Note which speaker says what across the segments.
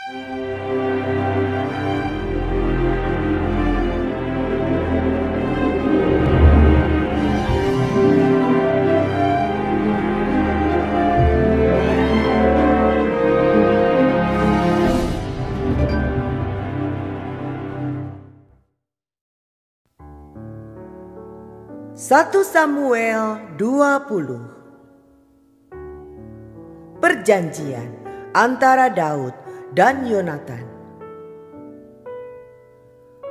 Speaker 1: 1 Samuel 20. Perjanjian antara Daud dan Yonatan.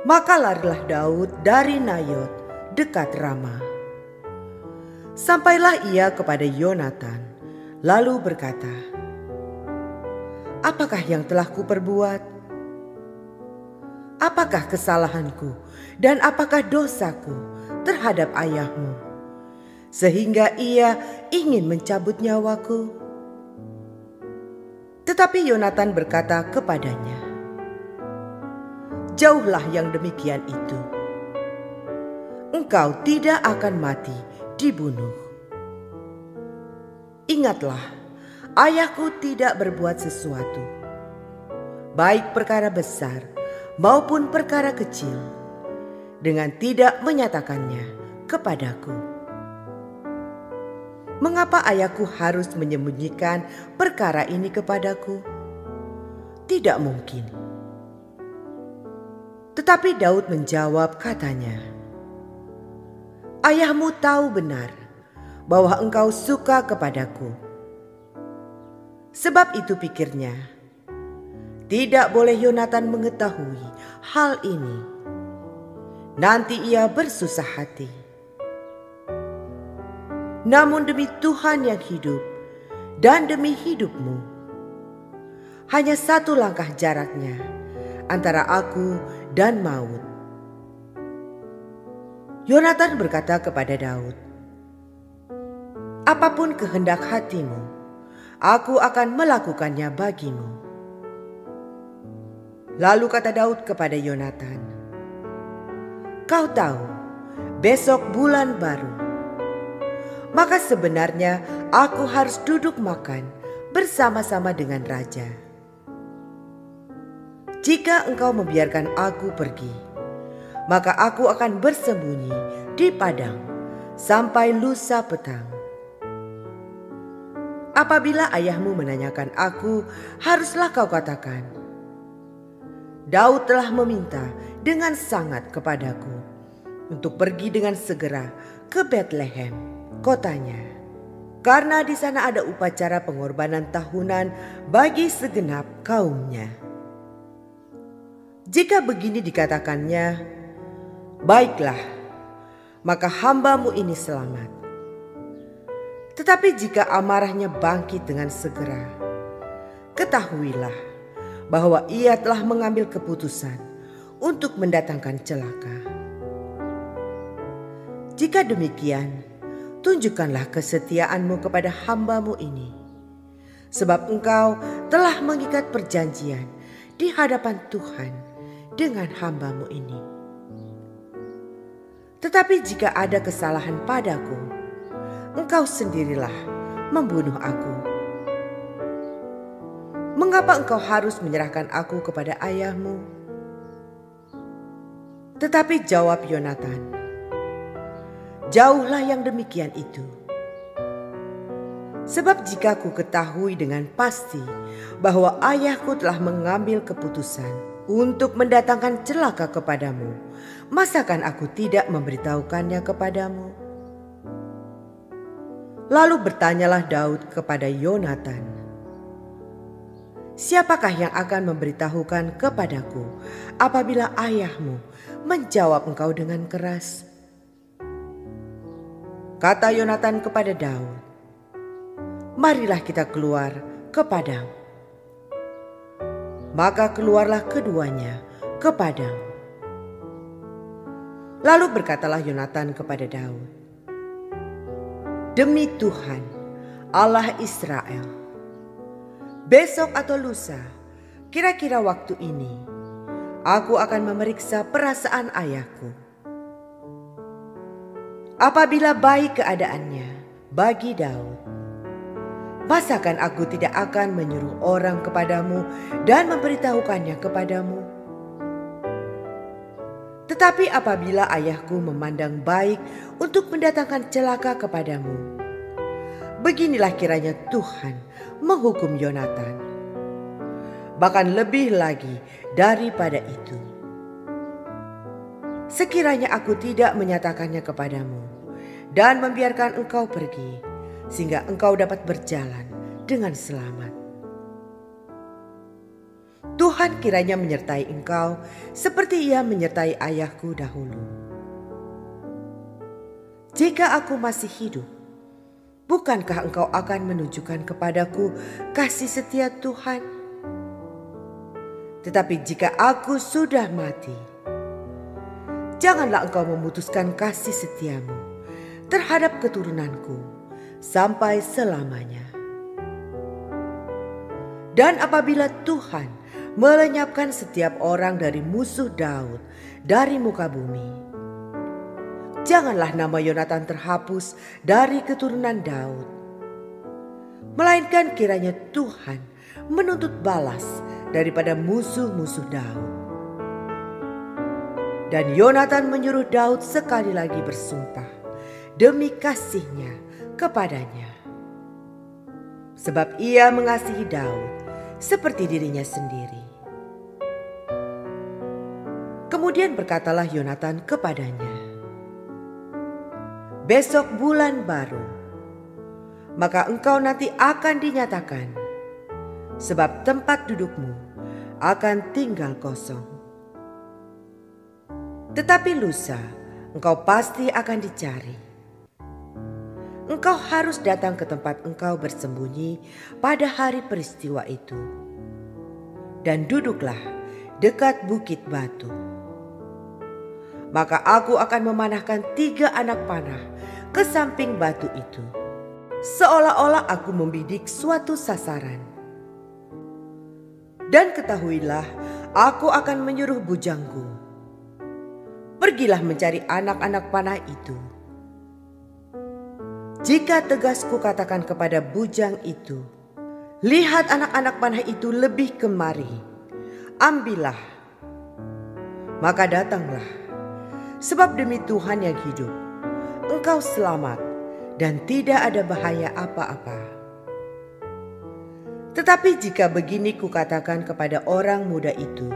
Speaker 1: Maka larilah Daud dari Nayot dekat Rama. Sampailah ia kepada Yonatan, lalu berkata, "Apakah yang telah kuperbuat? Apakah kesalahanku dan apakah dosaku terhadap ayahmu, sehingga ia ingin mencabut nyawaku?" Tetapi Yonatan berkata kepadanya, "Jauhlah yang demikian itu. Engkau tidak akan mati dibunuh. Ingatlah, ayahku tidak berbuat sesuatu, baik perkara besar maupun perkara kecil, dengan tidak menyatakannya kepadaku. Mengapa ayahku harus menyembunyikan perkara ini kepadaku? Tidak mungkin." Tetapi Daud menjawab katanya, "Ayahmu tahu benar bahwa engkau suka kepadaku. Sebab itu pikirnya, tidak boleh Yonatan mengetahui hal ini. Nanti ia bersusah hati. Namun demi Tuhan yang hidup dan demi hidupmu, hanya 1 langkah jaraknya antara aku dan maut." Yonatan berkata kepada Daud, "Apapun kehendak hatimu, aku akan melakukannya bagimu." Lalu kata Daud kepada Yonatan, "Kau tahu, besok bulan baru. Maka sebenarnya aku harus duduk makan bersama-sama dengan raja. Jika engkau membiarkan aku pergi, maka aku akan bersembunyi di padang sampai lusa petang. Apabila ayahmu menanyakan aku, haruslah kau katakan, 'Daud telah meminta dengan sangat kepadaku untuk pergi dengan segera ke Betlehem, kotanya, karena di sana ada upacara pengorbanan tahunan bagi segenap kaumnya.' Jika begini dikatakannya, baiklah, maka hambamu ini selamat. Tetapi jika amarahnya bangkit dengan segera, ketahuilah bahwa ia telah mengambil keputusan untuk mendatangkan celaka. Jika demikian, tunjukkanlah kesetiaanmu kepada hambamu ini, sebab engkau telah mengikat perjanjian di hadapan Tuhan dengan hambamu ini. Tetapi jika ada kesalahan padaku, engkau sendirilah membunuh aku. Mengapa engkau harus menyerahkan aku kepada ayahmu?" Tetapi jawab Yonatan, "Jauhlah yang demikian itu. Sebab jika ku ketahui dengan pasti bahwa ayahku telah mengambil keputusan untuk mendatangkan celaka kepadamu, masakan aku tidak memberitahukannya kepadamu?" Lalu bertanyalah Daud kepada Yonatan, "Siapakah yang akan memberitahukan kepadaku apabila ayahmu menjawab engkau dengan keras?" Kata Yonatan kepada Daud, "Marilah kita keluar ke padang." Maka keluarlah keduanya ke padang. Lalu berkatalah Yonatan kepada Daud, "Demi Tuhan, Allah Israel, besok atau lusa, kira-kira waktu ini, aku akan memeriksa perasaan ayahku. Apabila baik keadaannya bagi Daud, Masakan aku tidak akan menyuruh orang kepadamu dan memberitahukannya kepadamu? Tetapi apabila ayahku memandang baik untuk mendatangkan celaka kepadamu, beginilah kiranya Tuhan menghukum Yonatan. Bahkan lebih lagi daripada itu, sekiranya aku tidak menyatakannya kepadamu dan membiarkan engkau pergi, sehingga engkau dapat berjalan dengan selamat. Tuhan kiranya menyertai engkau seperti Ia menyertai ayahku dahulu. Jika aku masih hidup, bukankah engkau akan menunjukkan kepadaku kasih setia Tuhan? Tetapi jika aku sudah mati, janganlah engkau memutuskan kasih setiamu terhadap keturunanku sampai selamanya. Dan apabila Tuhan melenyapkan setiap orang dari musuh Daud dari muka bumi, janganlah nama Yonatan terhapus dari keturunan Daud, melainkan kiranya Tuhan menuntut balas daripada musuh-musuh Daud. Dan Yonatan menyuruh Daud sekali lagi bersumpah demi kasihnya kepadanya, sebab ia mengasihi Daud seperti dirinya sendiri. Kemudian berkatalah Yonatan kepadanya, besok bulan baru, maka engkau nanti akan dinyatakan, sebab tempat dudukmu akan tinggal kosong. Tetapi lusa engkau pasti akan dicari. Engkau harus datang ke tempat engkau bersembunyi pada hari peristiwa itu, dan duduklah dekat bukit batu. Maka aku akan memanahkan 3 anak panah ke samping batu itu, seolah-olah aku membidik suatu sasaran. Dan ketahuilah, aku akan menyuruh bujangku, pergilah mencari anak-anak panah itu. Jika tegas kukatakan kepada bujang itu, lihat anak-anak panah itu lebih kemari, ambillah. Maka datanglah, sebab demi Tuhan yang hidup, engkau selamat dan tidak ada bahaya apa-apa. Tetapi jika begini kukatakan kepada orang muda itu,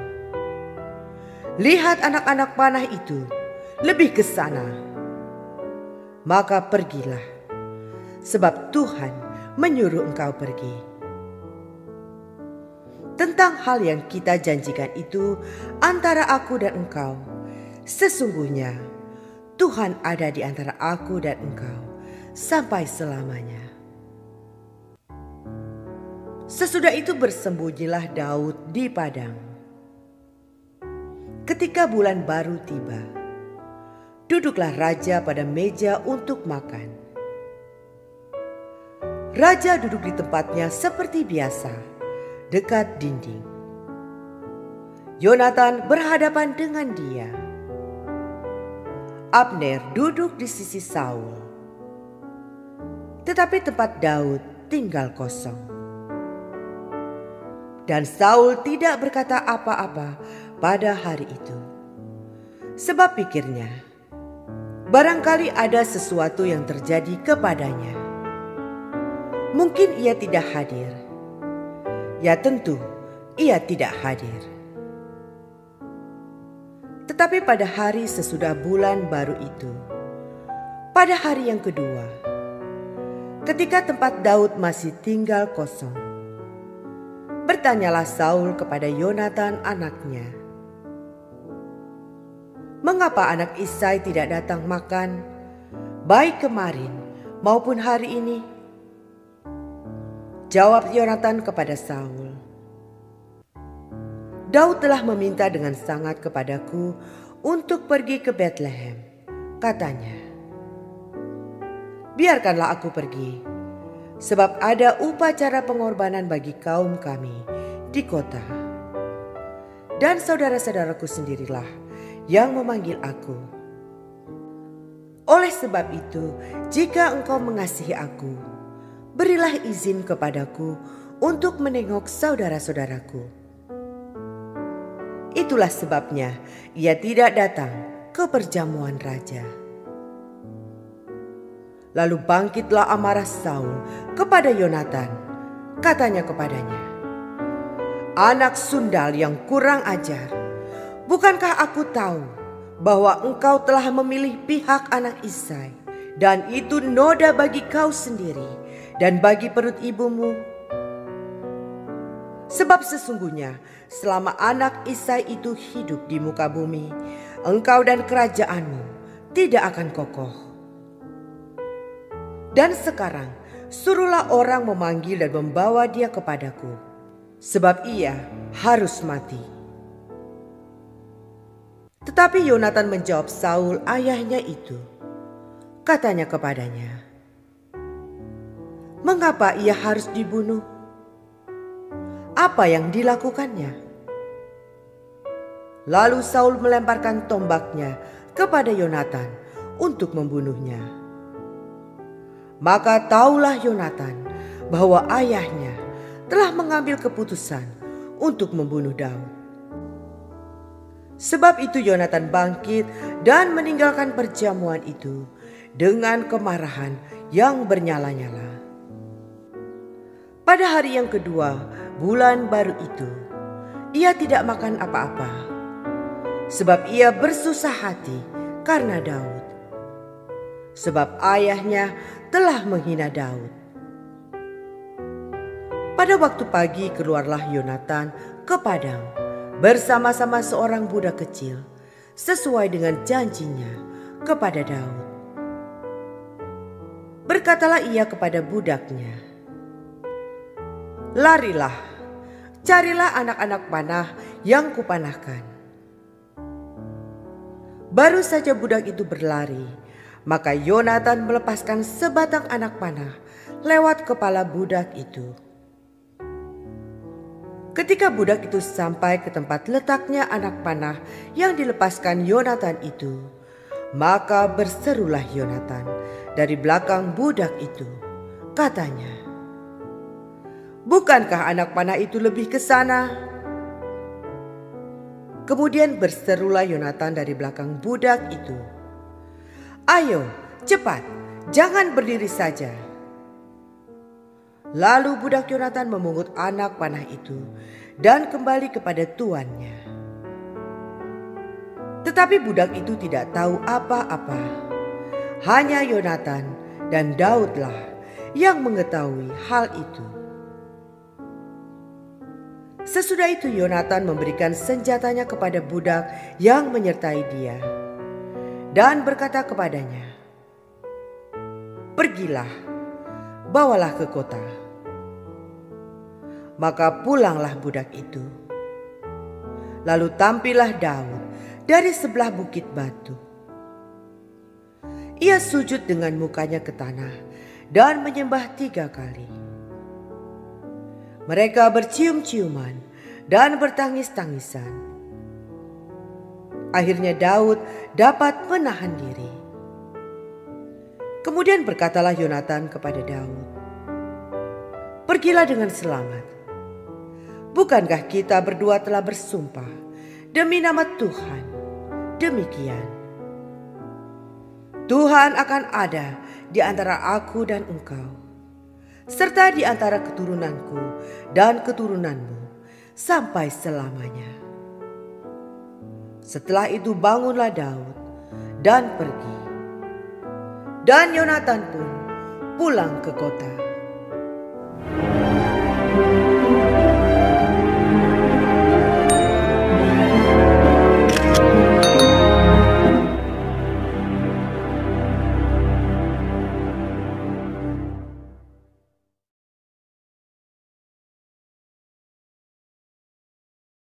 Speaker 1: lihat anak-anak panah itu lebih ke sana, maka pergilah, sebab Tuhan menyuruh engkau pergi. Tentang hal yang kita janjikan itu antara aku dan engkau, sesungguhnya Tuhan ada di antara aku dan engkau sampai selamanya. Sesudah itu bersembunyilah Daud di padang. Ketika bulan baru tiba, duduklah raja pada meja untuk makan. Raja duduk di tempatnya seperti biasa, dekat dinding. Yonatan berhadapan dengan dia. Abner duduk di sisi Saul. Tetapi tempat Daud tinggal kosong. Dan Saul tidak berkata apa-apa pada hari itu, sebab pikirnya, barangkali ada sesuatu yang terjadi kepadanya. Mungkin ia tidak hadir. Ya tentu, ia tidak hadir. Tetapi pada hari sesudah bulan baru itu, pada hari yang kedua, ketika tempat Daud masih tinggal kosong, bertanyalah Saul kepada Yonatan anaknya, mengapa anak Isai tidak datang makan, baik kemarin maupun hari ini? Jawab Yonatan kepada Saul, Daud telah meminta dengan sangat kepadaku untuk pergi ke Betlehem, katanya. Biarkanlah aku pergi, sebab ada upacara pengorbanan bagi kaum kami di kota. Dan saudara-saudaraku sendirilah yang memanggil aku. Oleh sebab itu, jika engkau mengasihi aku, berilah izin kepadaku untuk menengok saudara-saudaraku." Itulah sebabnya ia tidak datang ke perjamuan raja. Lalu bangkitlah amarah Saul kepada Yonatan. Katanya kepadanya, "Anak sundal yang kurang ajar, bukankah aku tahu bahwa engkau telah memilih pihak anak Isai, dan itu noda bagi kau sendiri dan bagi perut ibumu? Sebab sesungguhnya selama anak Isai itu hidup di muka bumi, engkau dan kerajaanmu tidak akan kokoh. Dan sekarang suruhlah orang memanggil dan membawa dia kepadaku, sebab ia harus mati." Tetapi Yonatan menjawab Saul ayahnya itu. Katanya kepadanya, "Mengapa ia harus dibunuh? Apa yang dilakukannya?" Lalu Saul melemparkan tombaknya kepada Yonatan untuk membunuhnya. Maka taulah Yonatan bahwa ayahnya telah mengambil keputusan untuk membunuh Daud. Sebab itu Yonatan bangkit dan meninggalkan perjamuan itu dengan kemarahan yang bernyala-nyala. Pada hari yang kedua bulan baru itu, ia tidak makan apa-apa, sebab ia bersusah hati karena Daud, sebab ayahnya telah menghina Daud. Pada waktu pagi keluarlah Yonatan ke padang bersama-sama seorang budak kecil, sesuai dengan janjinya kepada Daud. Berkatalah ia kepada budaknya, "Larilah, carilah anak-anak panah yang kupanahkan." Baru saja budak itu berlari, maka Yonatan melepaskan sebatang anak panah lewat kepala budak itu. Ketika budak itu sampai ke tempat letaknya anak panah yang dilepaskan Yonatan itu, maka berserulah Yonatan dari belakang budak itu. Katanya, "Bukankah anak panah itu lebih ke sana?" Kemudian berserulah Yonatan dari belakang budak itu, "Ayo, cepat, jangan berdiri saja." Lalu budak Yonatan memungut anak panah itu dan kembali kepada tuannya. Tetapi budak itu tidak tahu apa-apa. Hanya Yonatan dan Daudlah yang mengetahui hal itu. Sesudah itu Yonatan memberikan senjatanya kepada budak yang menyertai dia dan berkata kepadanya, "Pergilah, bawalah ke kota." Maka pulanglah budak itu. Lalu tampillah Daud dari sebelah bukit batu. Ia sujud dengan mukanya ke tanah dan menyembah 3 kali. Mereka bercium-ciuman dan bertangis-tangisan. Akhirnya Daud dapat menahan diri. Kemudian berkatalah Yonatan kepada Daud, "Pergilah dengan selamat. Bukankah kita berdua telah bersumpah demi nama Tuhan demikian? Tuhan akan ada di antara aku dan engkau, serta di antara keturunanku dan keturunanmu sampai selamanya." Setelah itu bangunlah Daud dan pergi. Dan Yonatan pun pulang ke kota.